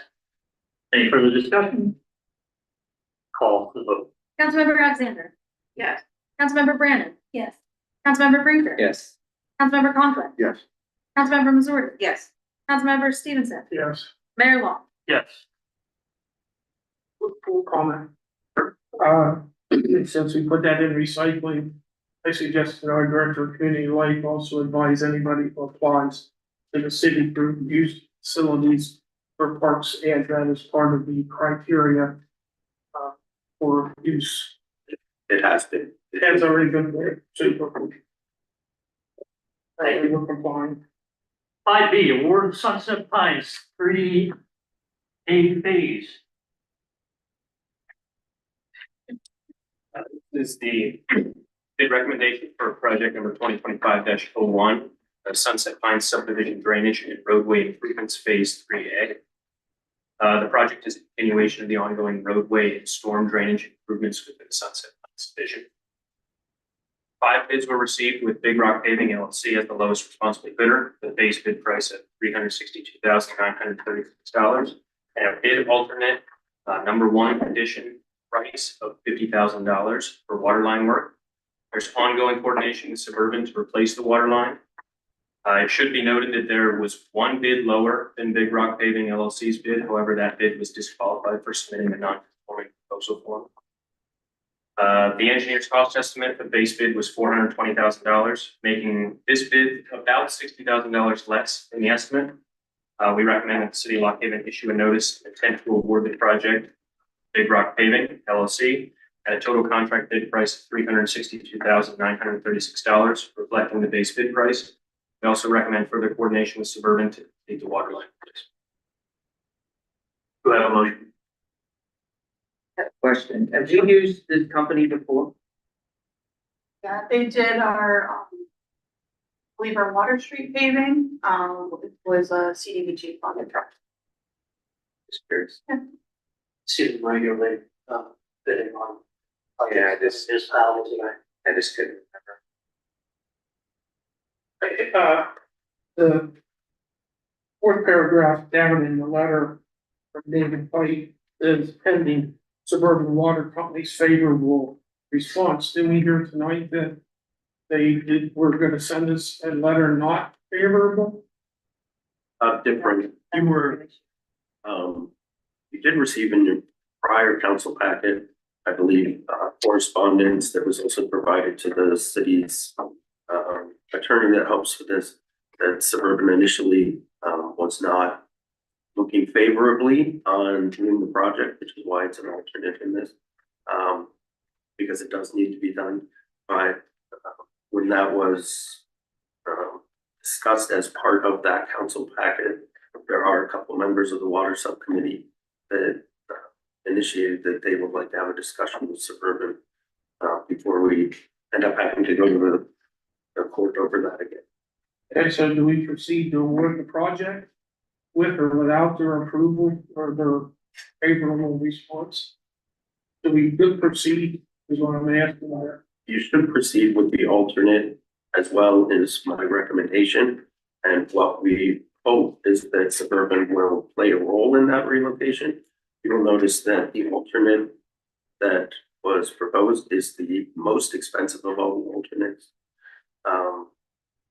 any further discussion? Call for the vote. Councilmember Alexander. Yes. Councilmember Brandon. Yes. Councilmember Brinker. Yes. Councilmember Conklin. Yes. Councilmember Missouri. Yes. Councilmember Stevenson. Yes. Mayor Long. Yes. Full comment. Since we put that in recycling, I suggest that our director of community life also advise anybody who applies to the city to use facilities for parks and that is part of the criteria for use. It has been. It has already been there, super. Thank you for complying. 5B, award of Sunset Pines 3A phase. This is the bid recommendation for project number 2025-01, Sunset Pines subdivision drainage and roadway improvements phase 3A. The project is a continuation of the ongoing roadway and storm drainage improvements within the Sunset Pines division. 5 bids were received with Big Rock Paving LLC as the lowest responsible bidder, the base bid price at $362,936, and a bid alternate number 1 addition price of $50,000 for water line work. There's ongoing coordination with Suburban to replace the water line. It should be noted that there was one bid lower than Big Rock Paving LLC's bid. However, that bid was disqualified for submitting a non-conforming proposal form. The engineer's cost estimate for the base bid was $420,000, making this bid about $60,000 less than the estimate. We recommend that the city of Lock Haven issue a notice of intent to award the project Big Rock Paving LLC at a total contract bid price of $362,936, reflecting the base bid price. We also recommend further coordination with Suburban to complete the water line. Do I have a motion? Question, have you used this company before? Yeah, they did our, I believe our Water Street paving, it was a CDBG funded truck. Just curious. See them regularly, bidding on. Yeah, this- This house, and I just couldn't remember. The fourth paragraph down in the letter from David White is pending Suburban Water Company's favorable response. Didn't we hear tonight that were gonna send us a letter not favorable? Different, you did receive in your prior council packet, I believe, correspondence that was also provided to the city's attorney that helps with this, that Suburban initially was not looking favorably on doing the project, which is why it's an alternate in this. Because it does need to be done, but when that was discussed as part of that council packet, there are a couple members of the water subcommittee that initiated that they would like to have a discussion with Suburban before we end up having to go to the court over that again. And so do we proceed to award the project with or without their approval or their favorable response? Do we proceed is what I'm asking there. You should proceed with the alternate as well is my recommendation. And what we hope is that Suburban will play a role in that relocation. You will notice that the alternate that was proposed is the most expensive of all the alternates.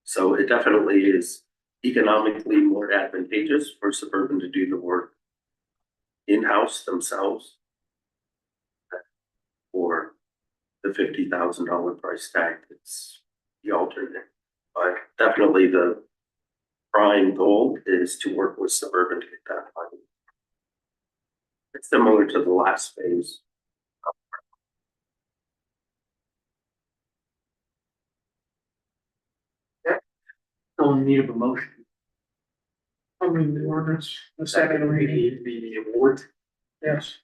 So it definitely is economically more advantageous for Suburban to do the work in-house themselves for the $50,000 price tag. It's the alternate, but definitely the prime goal is to work with Suburban to get that money. It's similar to the last phase. Don't need a motion. I mean, the ordinance, the second reading, The award. yes.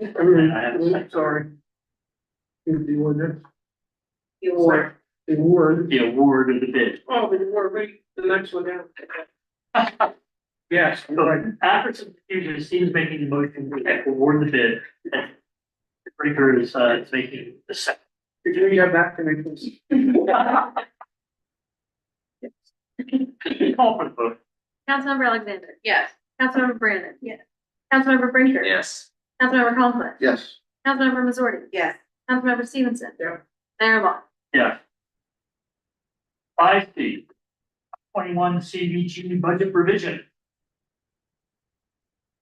I mean, sorry. The ordinance. The award. The award. The award of the bid. Oh, the award, wait, the next one down. Yes, So right. after some confusion, Steve's making the motion to award the bid. And Brinker is making the second. Could you get back to me, please? Call for the vote. Councilmember Alexander. Yes. Councilmember Brandon. Yes. Councilmember Brinker. Yes. Councilmember Conklin. Yes. Councilmember Missouri. Yes. Councilmember Stevenson. Yeah. Mayor Long. Yeah. 5C, 21 CBG budget revision.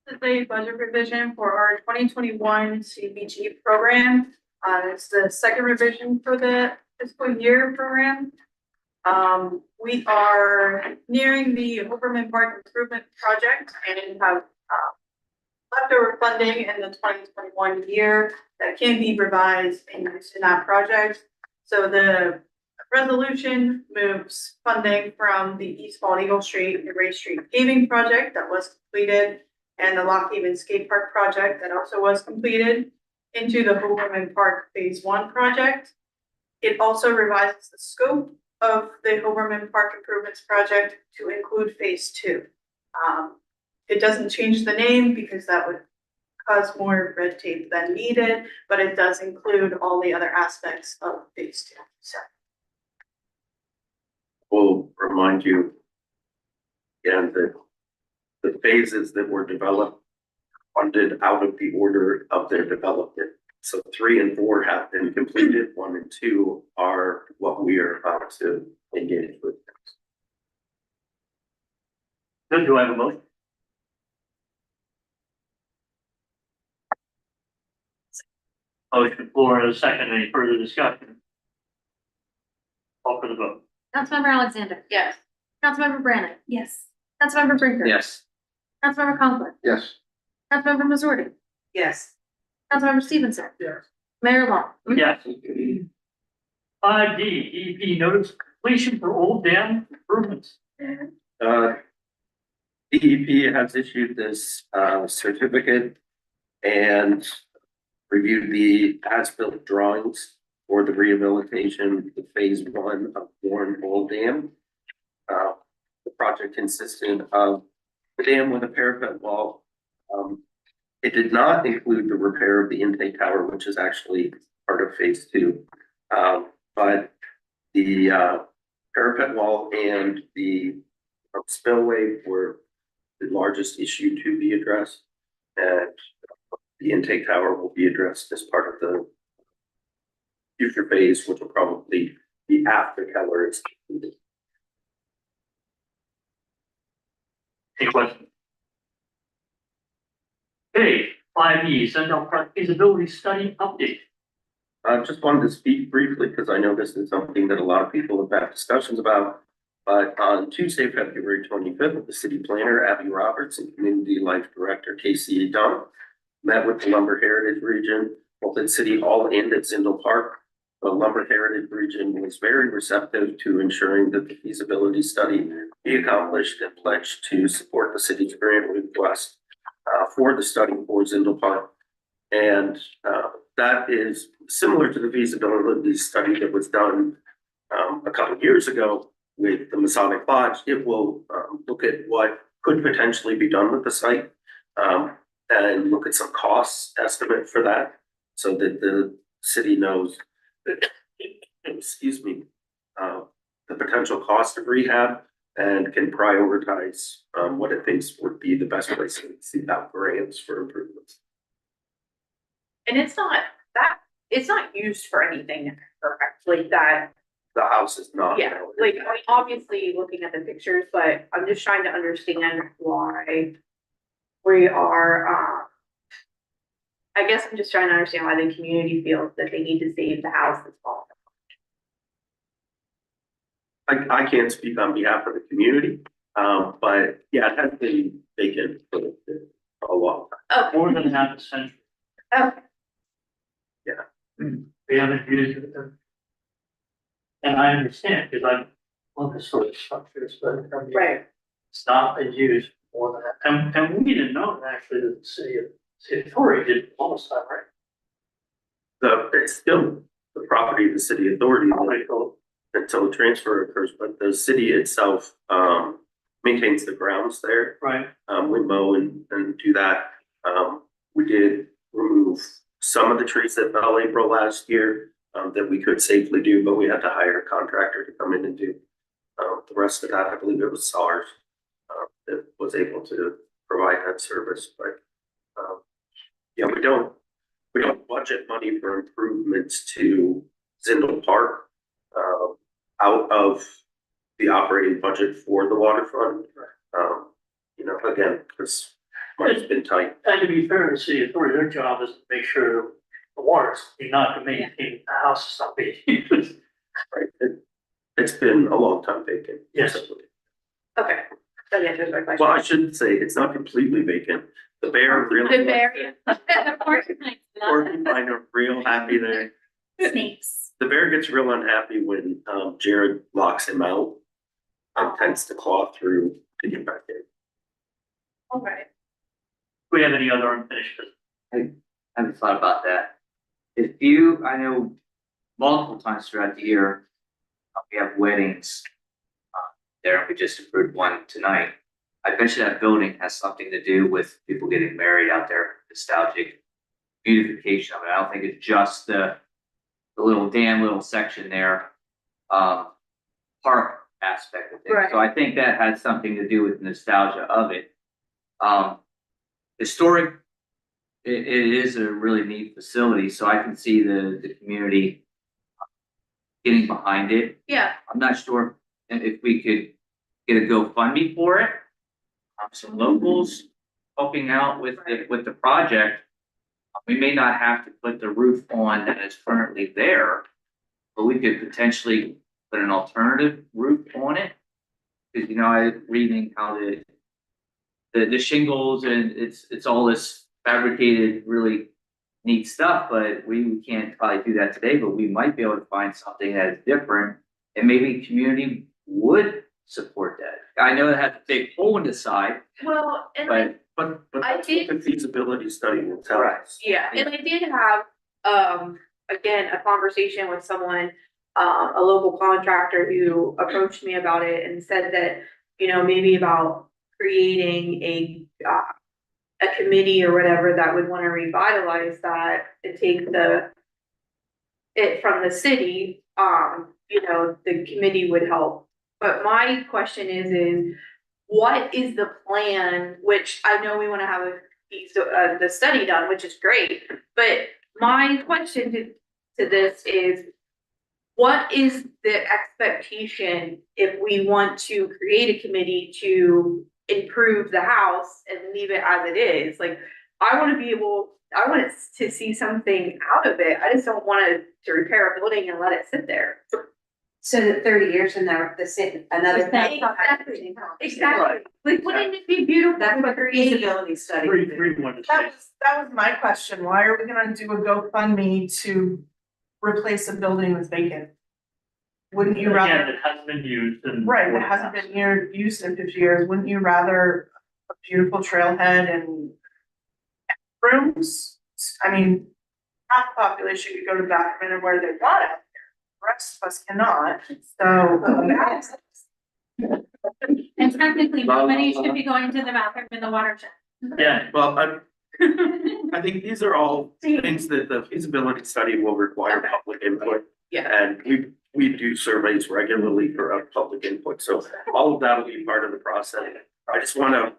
This is a budget revision for our 2021 CBG program. It's the second revision for the fiscal year program. We are nearing the Overman Park Improvement Project and have leftover funding in the 2021 year that can be revised and used in that project. So the resolution moves funding from the East Bald Eagle Street and Ray Street paving project that was completed and the Lock Haven Skate Park project that also was completed into the Overman Park Phase 1 project. It also revises the scope of the Overman Park Improvements Project to include Phase 2. It doesn't change the name because that would cause more red tape than needed, but it does include all the other aspects of Phase 2. So We'll remind you again that the phases that were developed funded out of the order of their development. So 3 and 4 have been completed, 1 and 2 are what we are about to engage with. Good, do I have a motion? Motion floor and a second, any further discussion? Call for the vote. Councilmember Alexander. Yes. Councilmember Brandon. Yes. Councilmember Brinker. Yes. Councilmember Conklin. Yes. Councilmember Missouri. Yes. Councilmember Stevenson. Yes. Mayor Long. Yes. 5D, DEP notice of completion for old dam improvements. DEP has issued this certificate and reviewed the as-built drawings for the rehabilitation of phase 1 of Warren Old Dam. The project consisted of the dam with a parapet wall. It did not include the repair of the intake tower, which is actually part of phase 2. But the parapet wall and the spillway were the largest issue to be addressed. And the intake tower will be addressed as part of the future phase, which will probably be after Keller is completed. Any questions? Okay, 5E, Central Park feasibility study update. I just wanted to speak briefly because I know this is something that a lot of people have had discussions about. But on Tuesday, February 25th, the city planner, Abby Roberts, and community life director, Casey Dunn, met with the Lumber Heritage Region, both at City Hall and at Zindel Park. The Lumber Heritage Region was very receptive to ensuring that the feasibility study be accomplished and pledged to support the city's grant request for the study for Zindel Park. And that is similar to the feasibility study that was done a couple of years ago with the Masonic Lodge. It will look at what could potentially be done with the site and look at some cost estimate for that so that the city knows excuse me, the potential cost of rehab and can prioritize what it thinks would be the best place to seek out grants for improvements. And it's not it's not used for anything correct, like that. The house is not. Yeah, like, I mean, obviously, looking at the pictures, but I'm just trying to understand why we are, I guess I'm just trying to understand why the community feels that they need to save the house that's falling. I can't speak on behalf of the community, but yeah, it has been vacant for a long time. More than half a century. Oh, We haven't used it. And I understand, because I'm on the sort of structures, but I mean, right, it's not been used more than that. And we didn't know actually that the city authority did all this time, right? It's still the property of the city authority Right, well, until the transfer occurs, but the city itself, maintains the grounds there. right. We mow and do that. We did remove some of the trees that fell April last year, that we could safely do, but we had to hire a contractor to come in and do. The rest of that, I believe it was SARS, that was able to provide that service, but, yeah, we don't budget money for improvements to Zindle Park, out of the operating budget for the waterfront. You know, again, because money's been tight. And to be fair to the city authority, their job is to make sure the water's, not to maintain the house is not being used. Right, it's been a long time vacant. Yes. okay, that answers my question. Well, I shouldn't say, it's not completely vacant. The bear really. The bear. The porcupine, Porcupine are real happy there. snakes. The bear gets real unhappy when, Jared locks him out and tends to claw through to get back in. Okay. Do we have any other unfinished business? I haven't thought about that. If you, I know multiple times throughout the year, we have weddings. There, we just approved one tonight. I bet you that building has something to do with people getting married out there, nostalgic beautification of it. I don't think it's just the little little section there, park aspect of things. Right. So I think that has something to do with nostalgia of it. Historic, it is a really neat facility, so I can see the community getting behind it. Yeah, I'm not sure if we could get a GoFundMe for it. Some locals helping out with the project. We may not have to put the roof on that is currently there, but we could potentially put an alternative roof on it. Cause I was reading how the shingles and it's all this fabricated, really neat stuff, but we can't probably do that today, but we might be able to find something that is different and maybe community would support that. I know it has a big hole in the side, well, and I, but But I that's did- what the feasibility study will tell us. yeah, and I did have, again, a conversation with someone, a local contractor who approached me about it and said that, maybe about creating a committee or whatever that would wanna revitalize that and take it from the city, the committee would help. But my question is what is the plan, which I know we wanna have the study done, which is great, but my question to this is, what is the expectation if we want to create a committee to improve the house and leave it as it is? Like, I want to see something out of it. I just don't want to repair a building and let it sit there. So that 30 years from now, another. Exactly. Exactly. Like, wouldn't it be beautiful? That's what the feasibility study. Three wanted to say. That was my question. Why are we gonna do a GoFundMe to replace a building that's vacant? Wouldn't you Again, rather, it hasn't been used in. right, that hasn't been used in 50 years, wouldn't you rather a beautiful trailhead and rooms? I mean, half the population could go to the bathroom anywhere they want out there. The rest of us cannot, so. And technically, nobody should be going to the bathroom in the watershed. Yeah, Well, I think these are all things that the feasibility study will require public input. Yeah. And we do surveys regularly for public input, so all of that will be part of the process. I just wanna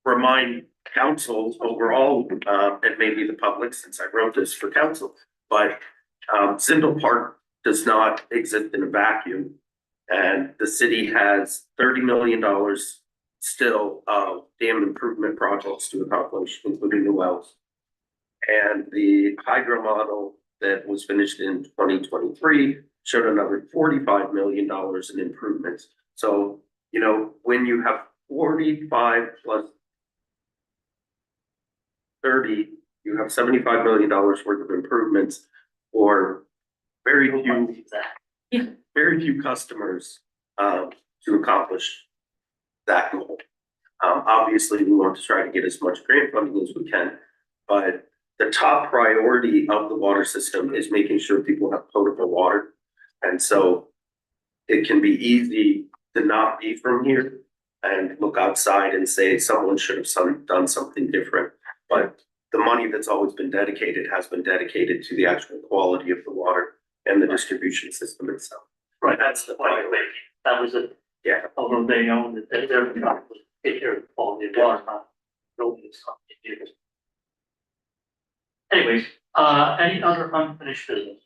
remind council overall, and maybe the public, since I wrote this for council, but Zindle Park does not exist in a vacuum. And the city has $30 million still of dam improvement projects to accomplish, including the wells. And the hydro model that was finished in 2023 showed another $45 million in improvements. So, you know, when you have 45 plus 30, you have $75 million worth of improvements for very few customers to accomplish that goal. Obviously, we want to try to get as much grant funding as we can, but the top priority of the water system is making sure people have potable water. And so it can be easy to not be from here and look outside and say someone should have done something different. But the money that's always been dedicated has been dedicated to the actual quality of the water and the distribution system itself. Right, that's the priority. That was it. Yeah. Although they owned it, their job was to take care of the quality of water, not building something. Anyways, any other unfinished business?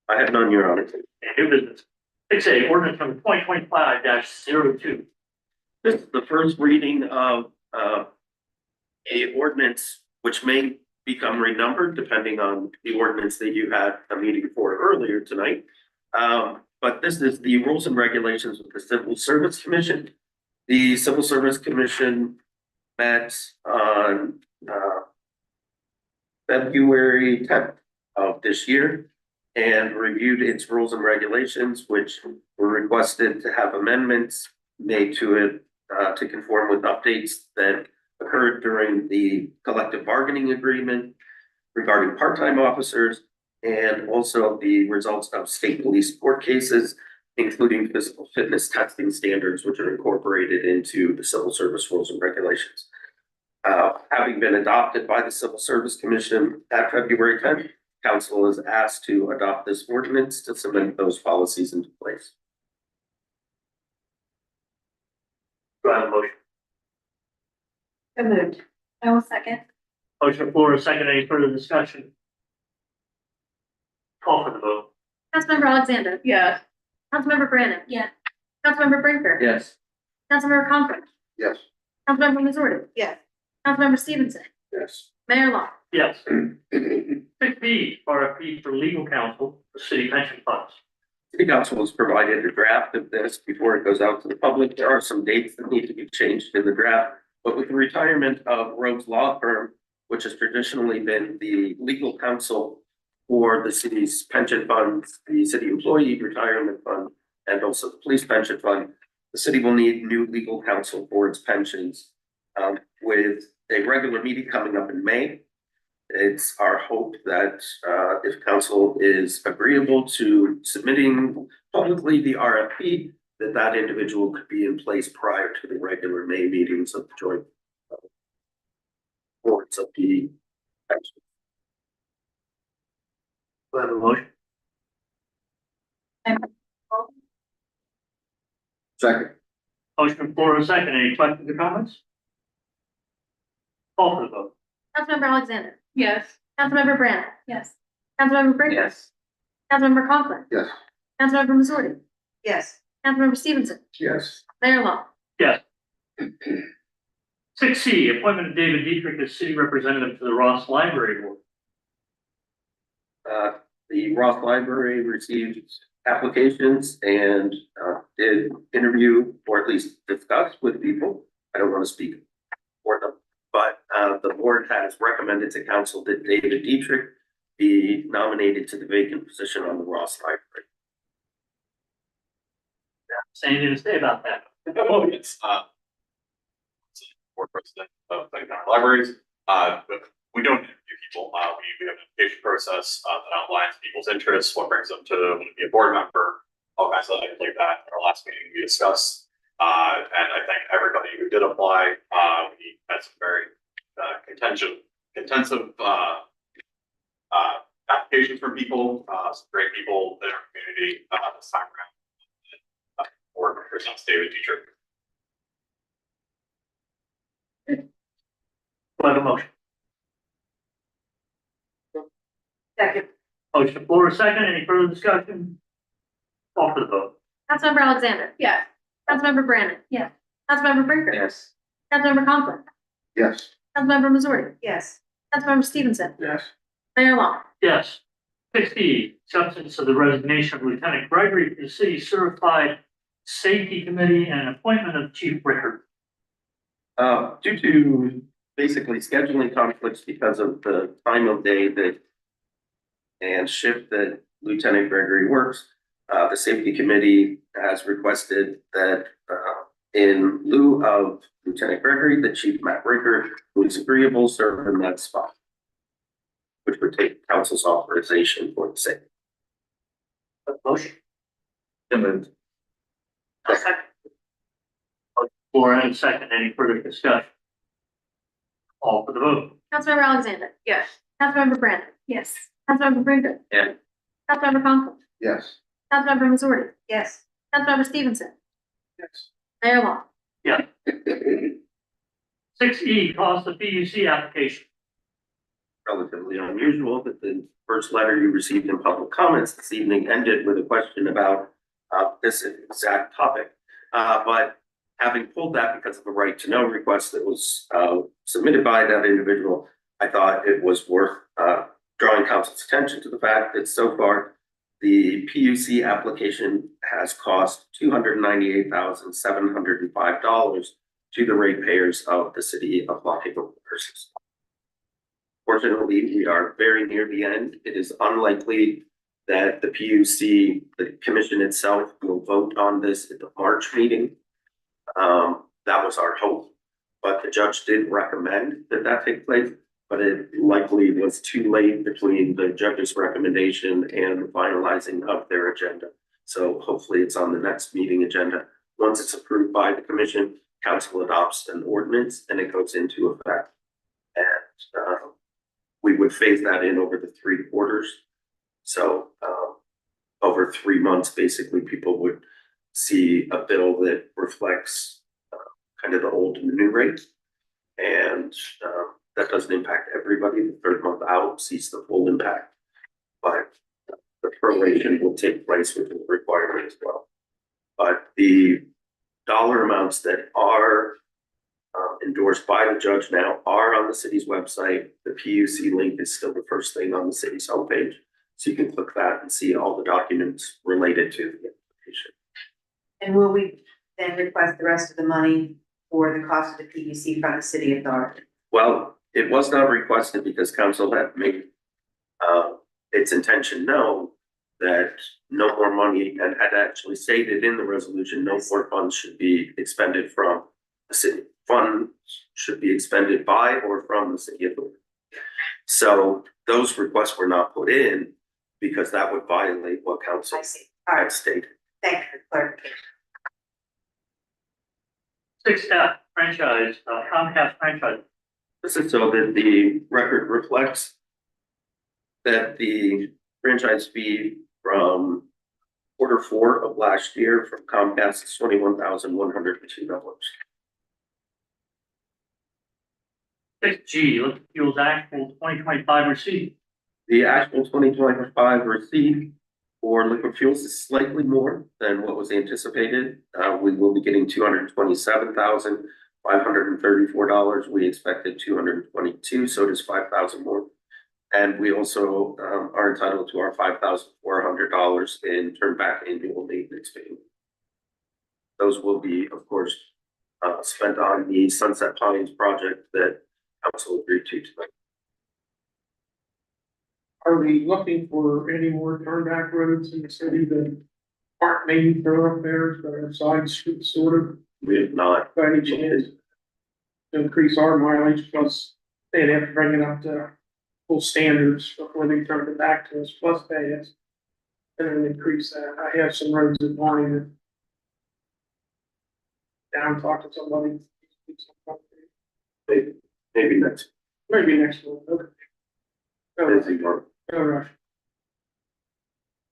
I have none, Your Honor. Okay, new business. 6A, ordinance number 2025-02. This is the first reading of a ordinance which may become renumbered depending on the ordinance that you had a meeting for earlier tonight. But this is the rules and regulations of the Civil Service Commission. The Civil Service Commission met on February 10th of this year and reviewed its rules and regulations, which were requested to have amendments made to it to conform with updates that occurred during the collective bargaining agreement regarding part-time officers, and also the results of state police court cases, including physical fitness testing standards, which are incorporated into the civil service rules and regulations. Having been adopted by the Civil Service Commission at February 10th, council is asked to adopt this ordinance to cement those policies into place. Do I have a motion? So moved. I will second. Motion for a second, any further discussion? Call for the vote. Councilmember Alexander. Yes. Councilmember Brandon. Yes. Councilmember Brinker. Yes. Councilmember Conklin. Yes. Councilmember Missouri. Yes. Councilmember Stevenson. Yes. Mayor Long. Yes. 6B, RFP for legal counsel for city pension funds. City Council has provided a draft of this before it goes out to the public. There are some dates that need to be changed in the draft, but with the retirement of Rhodes Law Firm, which has traditionally been the legal counsel for the city's pension funds, the city employee retirement fund, and also the police pension fund, the city will need new legal counsel for its pensions. With a regular meeting coming up in May, it's our hope that if council is agreeable to submitting publicly the RFP, that individual could be in place prior to the regular May meetings of the joint boards of the pension. Do I have a motion? Second. Motion for a second, any questions or comments? Call for the vote. Councilmember Alexander. Yes. Councilmember Brandon. Yes. Councilmember Brinker. Yes. Councilmember Conklin. Yes. Councilmember Missouri. Yes. Councilmember Stevenson. Yes. Mayor Long. Yes. 6C, appointment of David Dietrich as city representative to the Ross Library Board. The Ross Library received applications and did interview or at least discuss with people. I don't want to speak for them, but the board has recommended to council that David Dietrich be nominated to the vacant position on the Ross Library. Say anything to say about that? Oh, yes. Board president of the libraries. But we don't interview people. We have an application process that outlines people's interests, what brings them to be a board member, all kinds of things like that. At our last meeting, we discussed, and I think everybody who did apply, we had some very intensive applications from people, some great people in our community this time around. Board represents David Dietrich. Do I have a motion? Second. Motion floor is second. Any further discussion? Call for the vote. Councilmember Alexander. Yes. Councilmember Brandon. Yes. Councilmember Brinker. Yes. Councilmember Conklin. Yes. Councilmember Missouri. Yes. Councilmember Stevenson. Yes. Mayor Long. Yes. 60, acceptance of the resignation of Lieutenant Gregory to the city certified safety committee and appointment of Chief Rickard. Due to basically scheduling conflicts because of the time of day that and shift that Lieutenant Gregory works, the safety committee has requested that, in lieu of Lieutenant Gregory, the Chief Matt Rickard, who is agreeable, serve in that spot, which would take council's authorization for the same. Motion. So moved. Floor and second. Any further discussion? Call for the vote. Councilmember Alexander. Yes. Councilmember Brandon. Yes. Councilmember Brinker. Yeah. Councilmember Conklin. Yes. Councilmember Missouri. Yes. Councilmember Stevenson. Yes. Mayor Long. 6E, cost of PUC application. Relatively unusual that the first letter you received in public comments this evening ended with a question about this exact topic. But having pulled that because of the right to know request that was submitted by that individual, I thought it was worth drawing council's attention to the fact that so far the PUC application has cost $298,705 to the ratepayers of the city of Lock Haven. Fortunately, we are very near the end. It is unlikely that the PUC, the commission itself, will vote on this at the March meeting. That was our hope, but the judge did recommend that that take place, but it likely was too late between the judge's recommendation and the finalizing of their agenda. So hopefully it's on the next meeting agenda. Once it's approved by the commission, council adopts an ordinance and it goes into effect. And we would phase that in over the 3 quarters. So over 3 months, basically, people would see a bill that reflects kind of the old and the new rate. And that doesn't impact everybody. The 3rd month out sees the full impact. But the proration will take place with the requirement as well. But the dollar amounts that are endorsed by the judge now are on the city's website. The PUC link is still the first thing on the city's homepage. So you can click that and see all the documents related to the application. And will we then request the rest of the money for the cost of the PUC from the city authority? Well, it was not requested because council had made its intention known that no more money, and had actually stated in the resolution, no more funds should be expended from the city. Funds should be expended by or from the city authority. So those requests were not put in because that would violate what council I see. All had right. stated. Thank you for clarification. 6F, franchise, Comcast franchise. This is so that the record reflects that the franchise fee from Q4 of last year from Comcast is $21,102. 6G, liquid fuels actual 2025 receipt. The actual 2025 receipt for liquid fuels is slightly more than what was anticipated. We will be getting $227,534. We expected 222, so it is 5,000 more. And we also are entitled to our $5,400 in turnback annual maintenance payment. Those will be, of course, spent on the Sunset Pines project that council agreed to tonight. Are we looking for any more turnback roads in the city that aren't main thoroughfares, but are side streets sort of, We have not. by any chance? To increase our mileage, plus they'd have to bring it up to full standards before they turn it back to us, plus pay us. And then increase that. I have some roads in mind that down, talk to somebody. Maybe next. Maybe next one, okay. Busy work. No rush.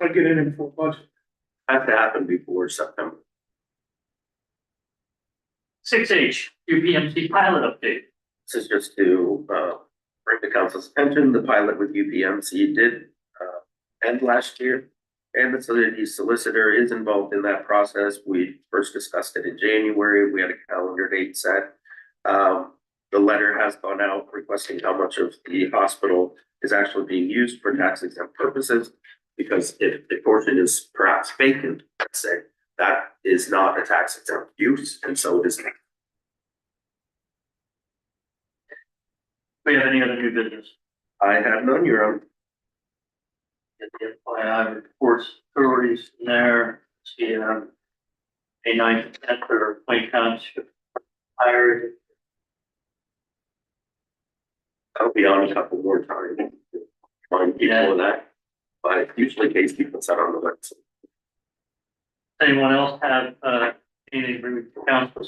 I'll get in for budget. Have to happen before September. 6H, UPMC pilot update. This is just to bring the council's attention. The pilot with UPMC did end last year. And the solicitor is involved in that process. We first discussed it in January. We had a calendar date set. The letter has gone out requesting how much of the hospital is actually being used for tax exempt purposes. Because if the portion is perhaps vacant, let's say, that is not a tax exempt use, and so it is. We have any other new business? I have none, Your Honor. Get the FYI reports, authorities in there, see, May 9th, 10th, or Plain Township hired. I'll be on a couple more times. Remind people of that, but usually Casey puts that on the website. Anyone else have, anything for council?